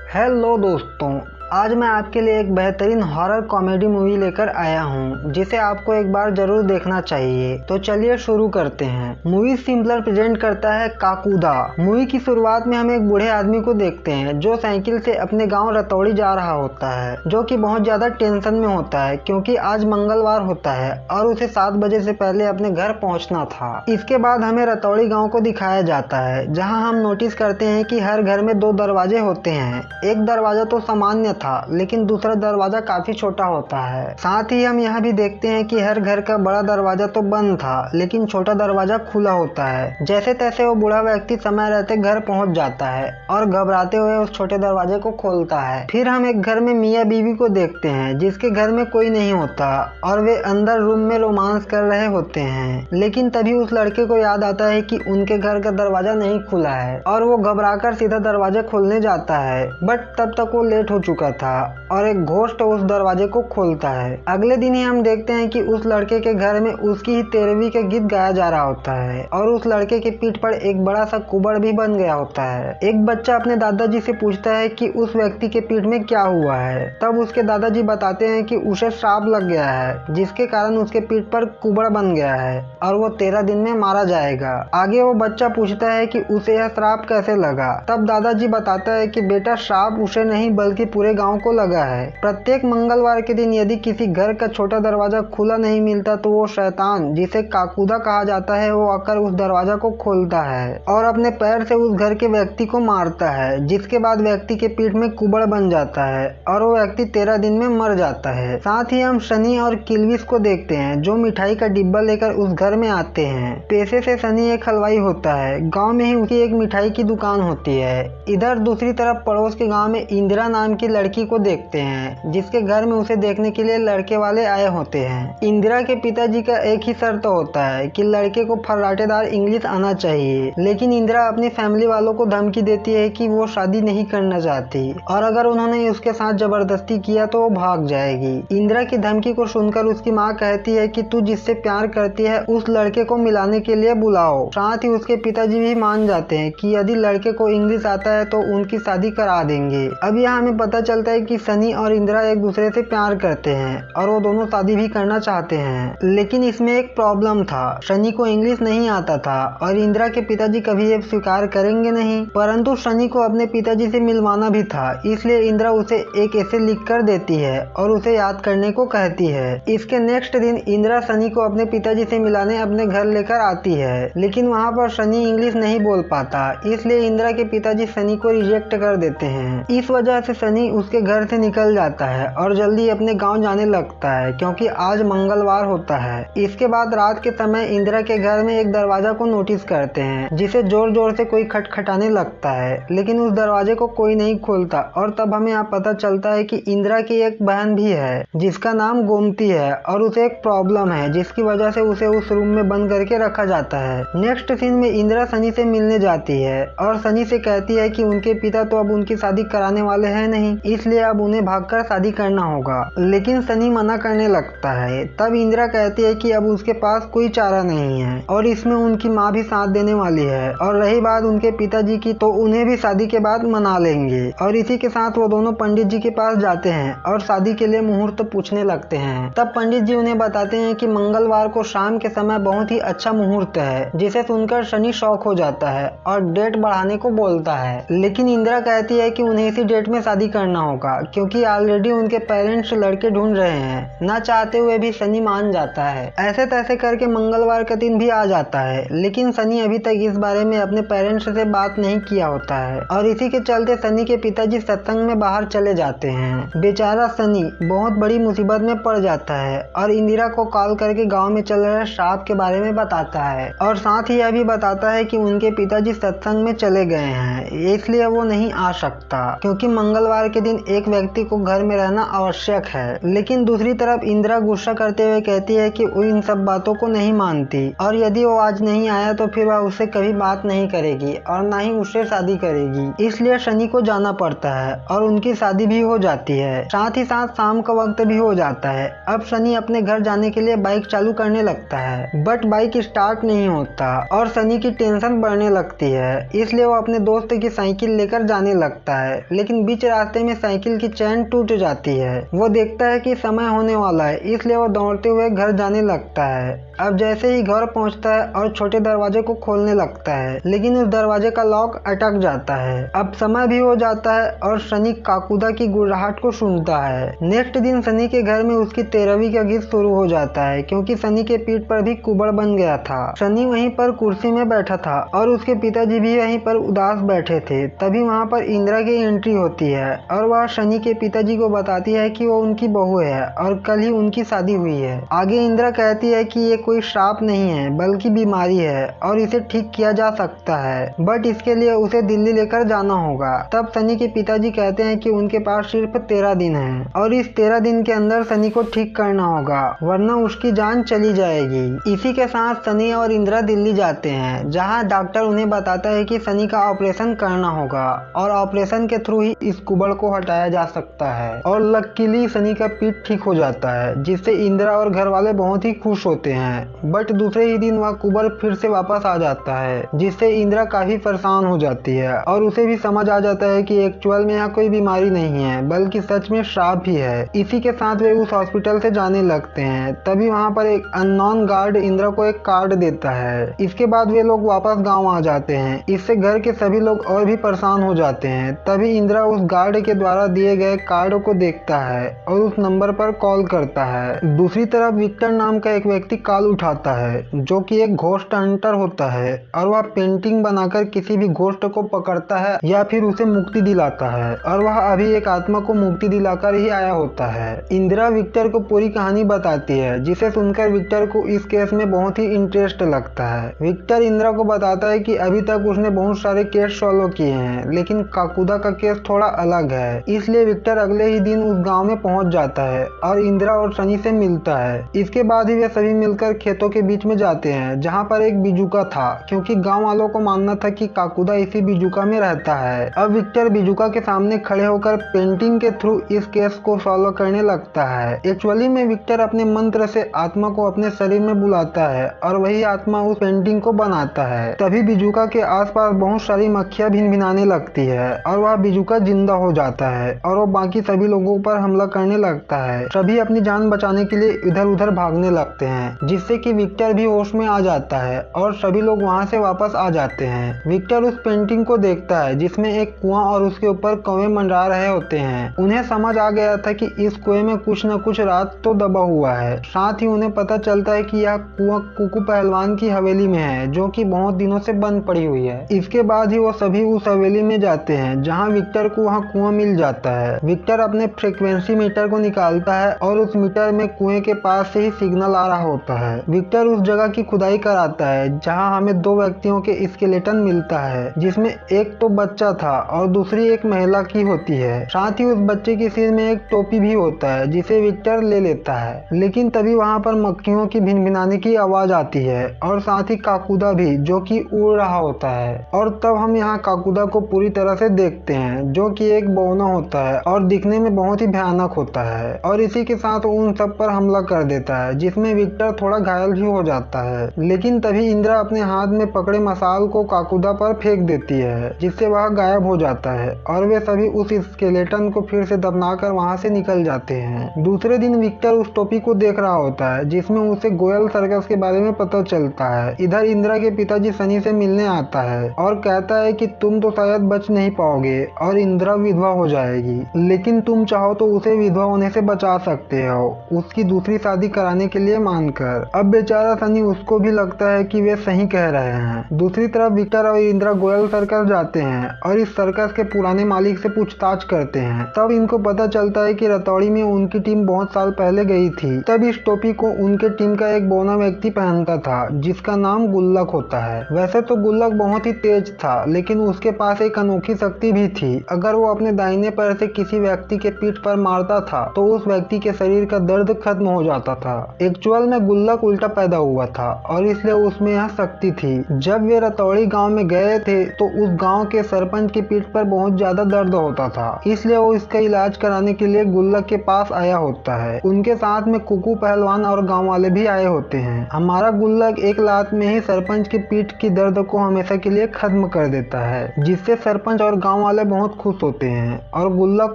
Hello दोस्तों, आज मैं आपके लिए एक बेहतरीन हॉरर कॉमेडी मूवी लेकर आया हूं, जिसे आपको एक बार जरूर देखना चाहिए। तो चलिए शुरू करते हैं। मूवी सिंपलर प्रेजेंट करता है काकुदा। मूवी की शुरुआत में हम एक बूढ़े आदमी को देखते हैं जो साइकिल से अपने गांव रतौड़ी जा रहा होता है, जो कि बहुत ज्यादा टेंशन में होता है क्योंकि आज मंगलवार होता है और उसे 7 बजे से पहले अपने घर पहुंचना था। इसके बाद हमें रतौड़ी गाँव को दिखाया जाता है, जहाँ हम नोटिस करते हैं कि हर घर में 2 दरवाजे होते हैं। एक दरवाजा तो सामान्य था, लेकिन दूसरा दरवाजा काफी छोटा होता है। साथ ही हम यह भी देखते हैं कि हर घर का बड़ा दरवाजा तो बंद था, लेकिन छोटा दरवाजा खुला होता है। जैसे तैसे वो बूढ़ा व्यक्ति समय रहते घर पहुंच जाता है और घबराते हुए उस छोटे दरवाजे को खोलता है। फिर हम एक घर में मियाँ बीवी को देखते हैं, जिसके घर में कोई नहीं होता और वे अंदर रूम में रोमांस कर रहे होते हैं। लेकिन तभी उस लड़के को याद आता है कि उनके घर का दरवाजा नहीं खुला है और वो घबराकर सीधा दरवाजा खोलने जाता है, बट तब तक वो लेट हो चुका था और एक घोस्ट उस दरवाजे को खोलता है। अगले दिन ही हम देखते हैं कि उस लड़के के घर में उसकी ही 13वीं का गीत गाया जा रहा होता है और उस लड़के के पीठ पर एक बड़ा सा कुबड़ भी बन गया होता है। एक बच्चा अपने दादाजी से पूछता है कि उस व्यक्ति के पीठ में क्या हुआ है। तब उसके दादाजी बताते हैं कि उसे श्राप लग गया है, जिसके कारण उसके पीठ पर कुबड़ बन गया है और वो 13 दिन में मारा जाएगा। आगे वो बच्चा पूछता है कि उसे यह श्राप कैसे लगा। तब दादाजी बताता है कि बेटा, श्राप उसे नहीं बल्कि पूरे गांव को लगा है। प्रत्येक मंगलवार के दिन यदि किसी घर का छोटा दरवाजा खुला नहीं मिलता तो वो शैतान, जिसे काकुदा कहा जाता है, वो आकर उस दरवाजा को खोलता है और अपने पैर से उस घर के व्यक्ति को मारता है, जिसके बाद व्यक्ति के पीठ में कुबड़ बन जाता है और वो व्यक्ति 13 दिन में मर जाता है। साथ ही हम सनी और किल्विस को देखते हैं, जो मिठाई का डिब्बा लेकर उस घर में आते हैं। पेशे से सनी एक हलवाई होता है। गाँव में ही उसकी एक मिठाई की दुकान होती है। इधर दूसरी तरफ पड़ोस के गाँव में इंदिरा नाम की लड़की को देखते हैं, जिसके घर में उसे देखने के लिए लड़के वाले आए होते हैं। इंदिरा के पिताजी का एक ही शर्त होता है कि लड़के को फर्राटेदार इंग्लिश आना चाहिए, लेकिन इंदिरा अपनी फैमिली वालों को धमकी देती है कि वो शादी नहीं करना चाहती और अगर उन्होंने उसके साथ जबरदस्ती किया तो वो भाग जाएगी। इंदिरा की धमकी को सुनकर उसकी माँ कहती है कि तू जिससे प्यार करती है उस लड़के को मिलाने के लिए बुलाओ। साथ ही उसके पिताजी भी मान जाते हैं कि यदि लड़के को इंग्लिश आता है तो उनकी शादी करा देंगे। अब यहाँ हमें पता चलता है कि सनी और इंदिरा एक दूसरे से प्यार करते हैं और वो दोनों शादी भी करना चाहते हैं। लेकिन इसमें एक प्रॉब्लम था, सनी को इंग्लिश नहीं आता था और इंदिरा के पिताजी कभी ये स्वीकार करेंगे नहीं। परंतु सनी को अपने पिताजी से मिलवाना भी था, इसलिए इंदिरा उसे एक ऐसे लिख कर देती है और उसे याद करने को कहती है। इसके नेक्स्ट दिन इंदिरा सनी को अपने पिताजी से मिलाने अपने घर लेकर आती है, लेकिन वहाँ पर सनी इंग्लिश नहीं बोल पाता, इसलिए इंदिरा के पिताजी सनी को रिजेक्ट कर देते हैं। इस वजह से सनी उसके घर से निकल जाता है और जल्दी अपने गांव जाने लगता है, क्योंकि आज मंगलवार होता है। इसके बाद रात के समय इंदिरा के घर में एक दरवाजा को नोटिस करते हैं, जिसे जोर जोर से कोई खटखटाने लगता है, लेकिन उस दरवाजे को कोई नहीं खोलता और तब हमें यहाँ पता चलता है कि इंदिरा की एक बहन भी है, जिसका नाम गोमती है और उसे एक प्रॉब्लम है, जिसकी वजह से उसे उस रूम में बंद करके रखा जाता है। नेक्स्ट सीन में इंदिरा सनी से मिलने जाती है और सनी से कहती है कि उनके पिता तो अब उनकी शादी कराने वाले हैं नहीं, इसलिए अब उन्हें भागकर शादी करना होगा। लेकिन सनी मना करने लगता है। तब इंदिरा कहती है कि अब उसके पास कोई चारा नहीं है और इसमें उनकी माँ भी साथ देने वाली है, और रही बात उनके पिताजी की, तो उन्हें भी शादी के बाद मना लेंगे। और इसी के साथ वो दोनों पंडित जी के पास जाते हैं और शादी के लिए मुहूर्त पूछने लगते हैं। तब पंडित जी उन्हें बताते हैं कि मंगलवार को शाम के समय बहुत ही अच्छा मुहूर्त है, जिसे सुनकर सनी शॉक हो जाता है और डेट बढ़ाने को बोलता है। लेकिन इंदिरा कहती है कि उन्हें इसी डेट में शादी करना होगा, क्योंकि ऑलरेडी उनके पेरेंट्स लड़के ढूंढ रहे हैं। ना चाहते हुए भी सनी मान जाता है। ऐसे तैसे करके मंगलवार का दिन भी आ जाता है, लेकिन सनी अभी तक इस बारे में अपने पेरेंट्स से बात नहीं किया होता है और इसी के चलते सनी के पिताजी सत्संग में बाहर चले जाते हैं। बेचारा सनी बहुत बड़ी मुसीबत में पड़ जाता है और इंदिरा को कॉल करके गाँव में चल रहे श्राप के बारे में बताता है और साथ ही यह भी बताता है कि उनके पिताजी सत्संग में चले गए हैं, इसलिए वो नहीं आ सकता, क्योंकि मंगलवार के दिन एक व्यक्ति को घर में रहना आवश्यक है। लेकिन दूसरी तरफ इंदिरा गुस्सा करते हुए कहती है कि वो इन सब बातों को नहीं मानती और यदि वो आज नहीं आया तो फिर वह उससे कभी बात नहीं करेगी और ना ही उससे शादी करेगी। इसलिए सनी को जाना पड़ता है और उनकी शादी भी हो जाती है। साथ ही साथ शाम का वक्त भी हो जाता है। अब सनी अपने घर जाने के लिए बाइक चालू करने लगता है, बट बाइक स्टार्ट नहीं होता और सनी की टेंशन बढ़ने लगती है। इसलिए वो अपने दोस्त की साइकिल लेकर जाने लगता है, लेकिन बीच रास्ते में साइकिल की चैन टूट जाती है। वो देखता है कि समय होने वाला है, इसलिए वो दौड़ते हुए घर जाने लगता है। अब जैसे ही घर पहुंचता है और छोटे दरवाजे को खोलने लगता है, लेकिन उस दरवाजे का लॉक अटक जाता है। अब समय भी हो जाता है और सनी काकुदा की गुर्राहट को सुनता है। नेक्स्ट दिन सनी के घर में उसकी 13वीं का गीत शुरू हो जाता है, क्योंकि सनी के पीठ पर भी कुबड़ बन गया था। सनी वहीं पर कुर्सी में बैठा था और उसके पिताजी भी वहीं पर उदास बैठे थे। तभी वहाँ पर इंदिरा की एंट्री होती है और वह सनी के पिताजी को बताती है कि वो उनकी बहू है और कल ही उनकी शादी हुई है। आगे इंदिरा कहती है कि ये कोई श्राप नहीं है बल्कि बीमारी है और इसे ठीक किया जा सकता है, बट इसके लिए उसे दिल्ली लेकर जाना होगा। तब सनी के पिताजी कहते हैं कि उनके पास सिर्फ 13 दिन है और इस 13 दिन के अंदर सनी को ठीक करना होगा, वरना उसकी जान चली जाएगी। इसी के साथ सनी और इंदिरा दिल्ली जाते हैं, जहां डॉक्टर उन्हें बताता है कि सनी का ऑपरेशन करना होगा और ऑपरेशन के थ्रू ही इस कुबड़ को हटाया जा सकता है। और लकीली सनी का पीठ ठीक हो जाता है, जिससे इंदिरा और घर वाले बहुत ही खुश होते हैं। बट दूसरे ही दिन वह कुबड़ फिर से वापस आ जाता है, जिससे इंदिरा काफी परेशान हो जाती है और उसे भी समझ आ जाता है कि एक्चुअल में यहाँ कोई बीमारी नहीं है बल्कि सच में श्राप ही है। इसी के साथ वे उस हॉस्पिटल से जाने लगते हैं। तभी वहाँ पर एक अननोन गार्ड इंदिरा को एक कार्ड देता है। इसके बाद वे लोग वापस गाँव आ जाते हैं। इससे घर के सभी लोग और भी परेशान हो जाते हैं। तभी इंदिरा उस गार्ड के द्वारा दिए गए कार्ड को देखता है और उस नंबर पर कॉल करता है। दूसरी तरफ विक्टर नाम का एक व्यक्ति कॉल उठाता है, जो कि एक घोस्ट हंटर होता है और वह पेंटिंग बनाकर किसी भी घोस्ट को पकड़ता है या फिर उसे मुक्ति दिलाता है और वह अभी एक आत्मा को मुक्ति दिलाकर ही आया होता है। इंदिरा विक्टर को पूरी कहानी बताती है, जिसे सुनकर विक्टर को इस केस में बहुत ही इंटरेस्ट लगता है। विक्टर इंदिरा को बताता है कि अभी तक उसने बहुत सारे केस सॉल्व किए हैं, लेकिन काकुदा का केस थोड़ा अलग है। इसलिए विक्टर अगले ही दिन उस गाँव में पहुँच जाता है और इंदिरा और सनी से मिलता है। इसके बाद ही वे सभी मिलकर खेतों के बीच में जाते हैं, जहाँ पर एक बिजुका था, क्योंकि गांव वालों को मानना था कि काकुदा इसी बिजुका में रहता है। अब विक्टर बिजुका के सामने खड़े होकर पेंटिंग के थ्रू इस केस को सॉल्व करने लगता है। एक्चुअली में विक्टर अपने मंत्र से आत्मा को अपने शरीर में बुलाता है और वही आत्मा उस पेंटिंग को बनाता है। तभी बिजुका के आसपास बहुत सारी मक्खियां भिनभिनाने लगती है और वह बिजुका जिंदा हो जाता है और वो बाकी सभी लोगों पर हमला करने लगता है। सभी अपनी जान बचाने के लिए इधर उधर भागने लगते हैं, जिससे कि विक्टर भी होश में आ जाता है और सभी लोग वहां से वापस आ जाते हैं। विक्टर उस पेंटिंग को देखता है, जिसमें एक कुआं और उसके ऊपर कौवे मंडरा रहे होते हैं। उन्हें समझ आ गया था कि इस कुएं में कुछ न कुछ राज तो दबा हुआ है। साथ ही उन्हें पता चलता है कि यह कुआं कुकू पहलवान की हवेली में है, जो कि बहुत दिनों से बंद पड़ी हुई है। इसके बाद ही वो सभी उस हवेली में जाते हैं, जहाँ विक्टर को वहाँ कुआं मिल जाता है। विक्टर अपने फ्रीक्वेंसी मीटर को निकालता है और उस मीटर में कुएं के पास से ही सिग्नल आ रहा होता है। विक्टर उस जगह की खुदाई कराता है, जहां हमें 2 व्यक्तियों के स्केलेटन मिलता है, जिसमें एक तो बच्चा था और दूसरी एक महिला की होती है। साथ ही उस बच्चे के सिर में एक टोपी भी होता है, जिसे विक्टर ले लेता है। लेकिन तभी वहां पर मक्खियों की भिनभिनाने की आवाज आती है और साथ ही काकुदा भी, जो कि उड़ रहा होता है। और तब हम यहाँ काकुदा को पूरी तरह से देखते हैं, जो कि एक बौना होता है और दिखने में बहुत ही भयानक होता है और इसी के साथ उन सब पर हमला कर देता है, जिसमें विक्टर थोड़ा घायल भी हो जाता है। लेकिन तभी इंदिरा अपने हाथ में पकड़े मसाल को काकुदा पर फेंक देती है, जिससे वह गायब हो जाता है और वे सभी उस स्केलेटन को फिर से दफनाकर वहां से निकल जाते हैं। दूसरे दिन विक्टर उस टोपी को देख रहा होता है, जिसमें उसे गोयल सर्कस के बारे में पता चलता है। इधर इंदिरा के पिताजी सनी से मिलने आता है और कहता है कि तुम तो शायद बच नहीं पाओगे और इंदिरा विधवा हो जाएगी, लेकिन तुम चाहो तो उसे विधवा होने से बचा सकते हो, उसकी दूसरी शादी कराने के लिए मानकर। अब बेचारा सनी उसको भी लगता है कि वे सही कह रहे हैं। दूसरी तरफ विक्टर और इंदिरा गोयल सर्कस जाते हैं और इस सर्कस के पुराने मालिक से पूछताछ करते हैं। तब इनको पता चलता है कि रतौड़ी में उनकी टीम बहुत साल पहले गई थी। तब इस टोपी को उनके टीम का एक बौना व्यक्ति पहनता था जिसका नाम गुल्लक होता है। वैसे तो गुल्लक बहुत ही तेज था, लेकिन उसके पास एक अनोखी शक्ति भी थी। अगर वो अपने दाहिने पैर से किसी व्यक्ति के पीठ पर मारता था तो उस व्यक्ति के शरीर का दर्द खत्म हो जाता था। एक्चुअल में गुल्लक उल्टा पैदा हुआ था और इसलिए उसमें यह शक्ति थी। जब वे रतौड़ी गांव में गए थे तो उस गांव के सरपंच की पीठ पर बहुत ज्यादा दर्द होता था, इसलिए वो इसका इलाज कराने के लिए गुल्लक के पास आया होता है। उनके साथ में कुकू पहलवान और गाँव वाले भी आए होते हैं। हमारा गुल्लक एक लात में ही सरपंच की पीठ की दर्द को हमेशा के लिए खत्म कर देता है, जिससे सरपंच और गाँव वाले बहुत खुश होते हैं और गुल्लक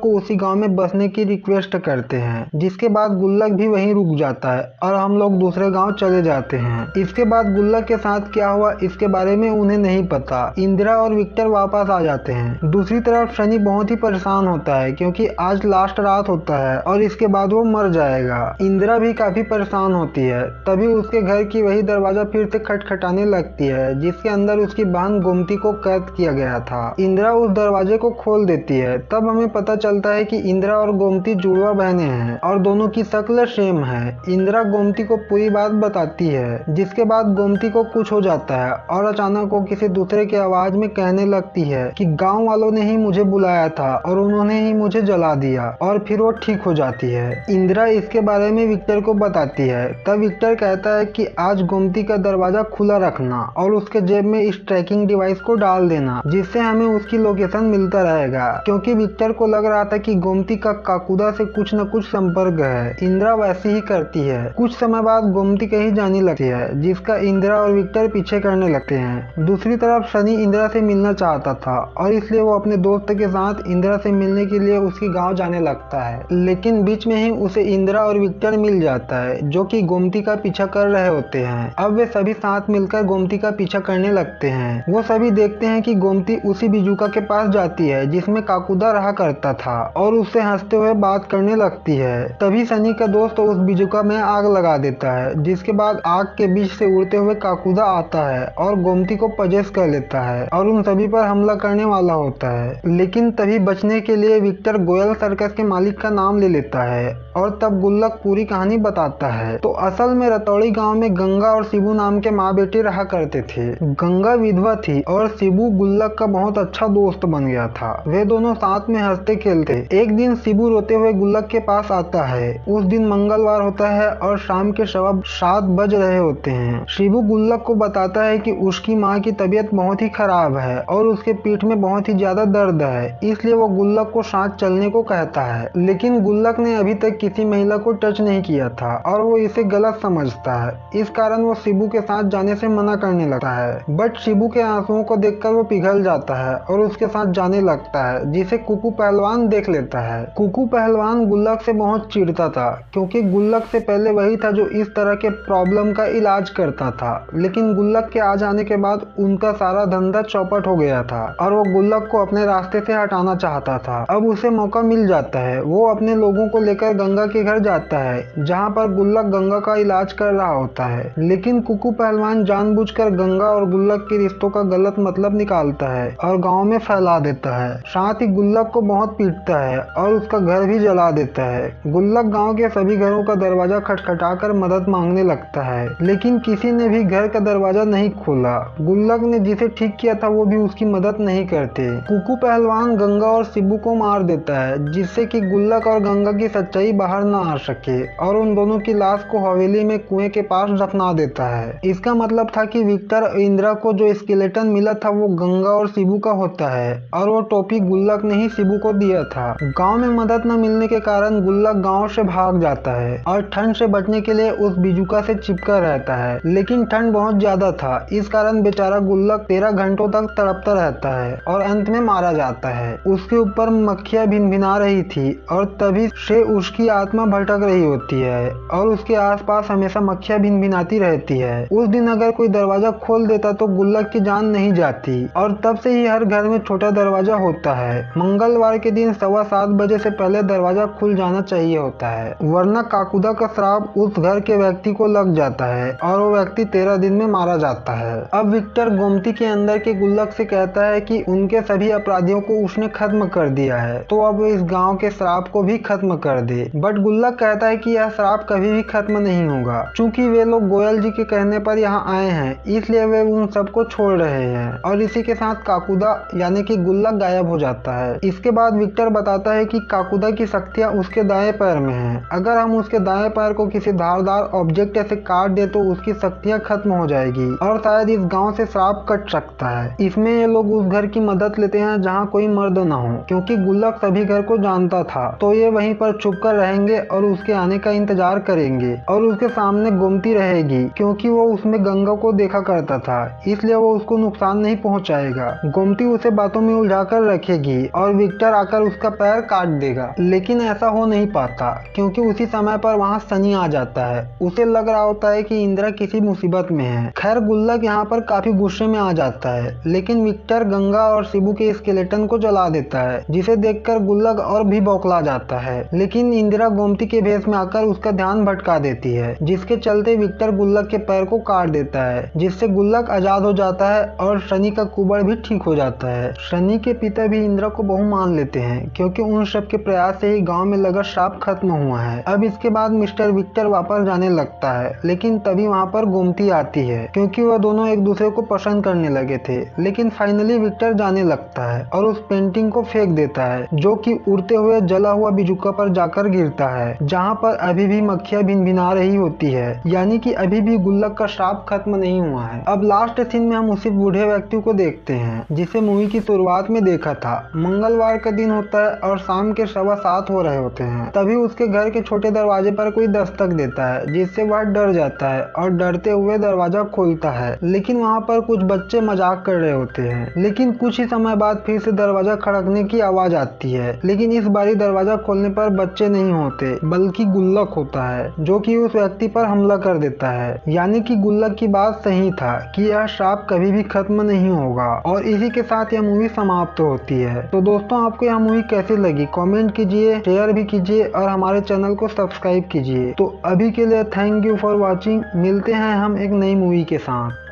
को उसी गाँव में बसने की रिक्वेस्ट करते हैं। जिसके बाद गुल्लक भी वहीं रुक जाता है और हम लोग दूसरे गांव चले जाते हैं। इसके बाद गुल्लक के साथ क्या हुआ इसके बारे में उन्हें नहीं पता। इंदिरा और विक्टर वापस आ जाते हैं। दूसरी तरफ सनी बहुत ही परेशान होता है क्योंकि आज लास्ट रात होता है और इसके बाद वो मर जाएगा। इंदिरा भी काफी परेशान होती है। तभी उसके घर की वही दरवाजा फिर से खटखटाने लगती है जिसके अंदर उसकी बहन गोमती को कैद किया गया था। इंदिरा उस दरवाजे को खोल देती है। तब हमें पता चलता है कि इंदिरा और गोमती जुड़वा बहनें हैं और दोनों की शक्ल सेम है। इंदिरा गोमती को पूरी बात बताती है, जिसके बाद गोमती को कुछ हो जाता है और अचानक वो किसी दूसरे की आवाज में कहने लगती है कि गांव वालों ने ही मुझे बुलाया था और उन्होंने ही मुझे जला दिया, और फिर वो ठीक हो जाती है। इंदिरा इसके बारे में विक्टर को बताती है। तब विक्टर कहता है कि आज गोमती का दरवाजा खुला रखना और उसके जेब में इस ट्रैकिंग डिवाइस को डाल देना, जिससे हमें उसकी लोकेशन मिलता रहेगा, क्योंकि विक्टर को लग रहा था कि गोमती का काकुदा से कुछ न कुछ संपर्क है। इंदिरा वैसे ही करती है। कुछ समय बाद गोमती कहीं जाने लगती है, जिसका इंदिरा और विक्टर पीछे करने लगते हैं। दूसरी तरफ सनी इंदिरा से मिलना चाहता था और इसलिए वो अपने दोस्त के साथ इंदिरा से मिलने के लिए उसकी गांव जाने लगता है, लेकिन बीच में ही उसे इंदिरा और विक्टर मिल जाता है जो कि गोमती का पीछा कर रहे होते हैं। अब वे सभी साथ मिलकर गोमती का पीछा करने लगते हैं। वो सभी देखते हैं कि गोमती उसी बिजुका के पास जाती है जिसमें काकुदा रहा करता था और उससे हंसते हुए बात करने लगती है। तभी सनी का दोस्त उस बिजुका में आग लगा देता है, जिसके बाद आग के बीच से उड़ते हुए काकुदा आता है और गोमती को पजेस कर लेता है और उन सभी पर हमला करने वाला होता है। लेकिन तभी बचने के लिए विक्टर गोयल सर्कस के मालिक का नाम ले लेता है और तब गुल्लक पूरी कहानी बताता है। तो असल में रतौड़ी गांव में गंगा और शिबू नाम के माँ बेटे रहा करते थे। गंगा विधवा थी और शिबू गुल्लक का बहुत अच्छा दोस्त बन गया था। वे दोनों साथ में हंसते खेलते। एक दिन शिबू रोते हुए गुल्लक के पास आता है। उस दिन मंगलवार होता है और शाम के 7:15 बज रहे होते हैं। शिबू गुल्लक को बताता है कि उसकी माँ की तबीयत बहुत ही खराब है और उसके पीठ में बहुत ही ज्यादा दर्द है, इसलिए वो गुल्लक को साथ चलने को कहता है। लेकिन गुल्लक ने अभी तक किसी महिला को टच नहीं किया था और वो इसे गलत समझता है। इस कारण वो शिबू के साथ जाने से मना करने लगता है। बट शिबू के आंसुओं को देखकर वो पिघल जाता है और उसके साथ जाने लगता है, जिसे कुकू पहलवान देख लेता है। कुकू पहलवान गुल्लक से बहुत चिढ़ता था क्योंकि गुल्लक से पहले वही था जो इस तरह के प्रॉब्लम का इलाज करता था, लेकिन गुल्लक के आ जाने के बाद उनका सारा धंधा चौपट हो गया था और वो गुल्लक को अपने रास्ते से हटाना चाहता था। अब उसे मौका मिल जाता है। वो अपने लोगों को लेकर गंगा के घर जाता है जहाँ पर गुल्लक गंगा का इलाज कर रहा होता है, लेकिन कुकू पहलवान जानबूझकर गंगा और गुल्लक के रिश्तों का गलत मतलब निकालता है और गाँव में फैला देता है। साथ ही गुल्लक को बहुत पीटता है और उसका घर भी जला देता है। गुल्लक गाँव के सभी घरों का दरवाजा खटखटाकर मदद मांगने लगता है, लेकिन किसी ने भी घर का दरवाजा नहीं खोला। गुल्लक ने जिसे ठीक किया था वो भी उसकी मदद नहीं करते। कुकू पहलवान गंगा और शिबू को मार देता है, जिससे कि गुल्लक और गंगा की सच्चाई बाहर न आ सके और उन दोनों की लाश को हवेली में कुएं के पास दफना देता है। इसका मतलब था कि विक्टर और इंदिरा को जो स्केलेटन मिला था वो गंगा और शिबू का होता है और वो टोपी गुल्लक ने ही शिबू को दिया था। गाँव में मदद न मिलने के कारण गुल्लक गाँव से भाग जाता है और ठंड से बचने के लिए उस बिजुका से चिपका रहता है, लेकिन ठंड बहुत ज्यादा था। इस कारण बेचारा गुल्लक 13 घंटों तक तड़पता रहता है और अंत में मारा जाता है। उसके ऊपर मक्खियां भिनभिना रही थी और तभी से उसकी आत्मा भटक रही होती है और उसके आसपास हमेशा मक्खियां भिनभिनाती रहती है। उस दिन अगर कोई दरवाजा खोल देता तो गुल्लक की जान नहीं जाती और तब से ही हर घर में छोटा दरवाजा होता है। मंगलवार के दिन 7:15 बजे से पहले दरवाजा खुल जाना चाहिए होता है, वरना काकुदा का श्राप उस घर के व्यक्ति व्यक्ति को लग जाता है और वो व्यक्ति 13 दिन में मारा जाता है। अब विक्टर गोमती के अंदर के गुल्लक से कहता है कि उनके सभी अपराधियों को उसने खत्म कर दिया है, तो अब वो इस गांव के श्राप को भी खत्म कर दे। बट गुल्लक कहता है कि यह श्राप कभी भी खत्म नहीं होगा, चूंकि वे लोग गोयल जी के कहने पर यहाँ आए हैं, इसलिए वे उन सबको छोड़ रहे हैं। और इसी के साथ काकुदा यानी कि गुल्लक गायब हो जाता है। इसके बाद विक्टर बताता है कि काकुदा की शक्तियाँ उसके दाएं पैर में हैं। अगर हम उसके दाएं पैर को किसी धारदार ऑब्जेक्ट से काट दे तो उसकी शक्तियाँ खत्म हो जाएगी और शायद इस गांव से श्राप कट सकता है। इसमें ये लोग उस घर की मदद लेते हैं जहाँ कोई मर्द न हो, क्योंकि गुल्लक सभी घर को जानता था, तो ये वहीं पर छुप कर रहेंगे और उसके आने का इंतजार करेंगे। और उसके सामने गोमती रहेगी, क्योंकि वो उसमें गंगा को देखा करता था, इसलिए वो उसको नुकसान नहीं पहुंचाएगा। गोमती उसे बातों में उलझा कर रखेगी और विक्टर आकर उसका पैर काट देगा। लेकिन ऐसा हो नहीं पाता, क्योंकि उसी समय पर वहाँ सनी आ जाता है। उसे लग रहा होता है कि इंदिरा किसी मुसीबत में है। खैर गुल्लक यहाँ पर काफी गुस्से में आ जाता है, लेकिन विक्टर गंगा और शिबू के स्केलेटन को जला देता है, जिसे देखकर गुल्लक और भी बौखला जाता है। लेकिन इंदिरा गोमती के भेष में आकर उसका ध्यान भटका देती है, जिसके चलते विक्टर गुल्लक के पैर को काट देता है, जिससे गुल्लक आजाद हो जाता है और शनि का कुबड़ भी ठीक हो जाता है। शनि के पिता भी इंदिरा को बहू मान लेते हैं, क्योंकि उन सब के प्रयास से ही गांव में लगा श्राप खत्म हुआ है। अब इसके बाद मिस्टर विक्टर वापस जाने लगता है, लेकिन तभी वहाँ पर गोमती आती है, क्योंकि वह दोनों एक दूसरे को पसंद करने लगे थे। लेकिन फाइनली विक्टर जाने लगता है और उस पेंटिंग को फेंक देता है, जो कि उड़ते हुए जला हुआ बिजुका पर जाकर गिरता है, जहाँ पर अभी भी मक्खियाँ भिनभिना रही होती है, यानी कि अभी भी गुल्लक का श्राप खत्म नहीं हुआ है। अब लास्ट सीन में हम उसी बूढ़े व्यक्ति को देखते हैं जिसे मूवी की शुरुआत में देखा था। मंगलवार का दिन होता है और शाम के 7:15 हो रहे होते हैं। तभी उसके घर के छोटे दरवाजे पर कोई दस्तक देता है, जिससे वह डर जाता है और डरते हुए दरवाजा खोलता है। लेकिन वहाँ पर कुछ बच्चे मजाक कर रहे होते हैं। लेकिन कुछ ही समय बाद फिर से दरवाजा खड़कने की आवाज आती है, लेकिन इस बारी दरवाजा खोलने पर बच्चे नहीं होते, बल्कि गुल्लक होता है, जो कि उस व्यक्ति पर हमला कर देता है। यानी कि गुल्लक की बात सही था कि यह श्राप कभी भी खत्म नहीं होगा। और इसी के साथ यह मूवी समाप्त होती है। तो दोस्तों, आपको यह मूवी कैसी लगी कमेंट कीजिए, शेयर भी कीजिए और हमारे चैनल को सब्सक्राइब कीजिए। तो अभी के लिए थैंक यू फॉर वॉचिंग। मिलते हैं हम एक नई मूवी के साथ।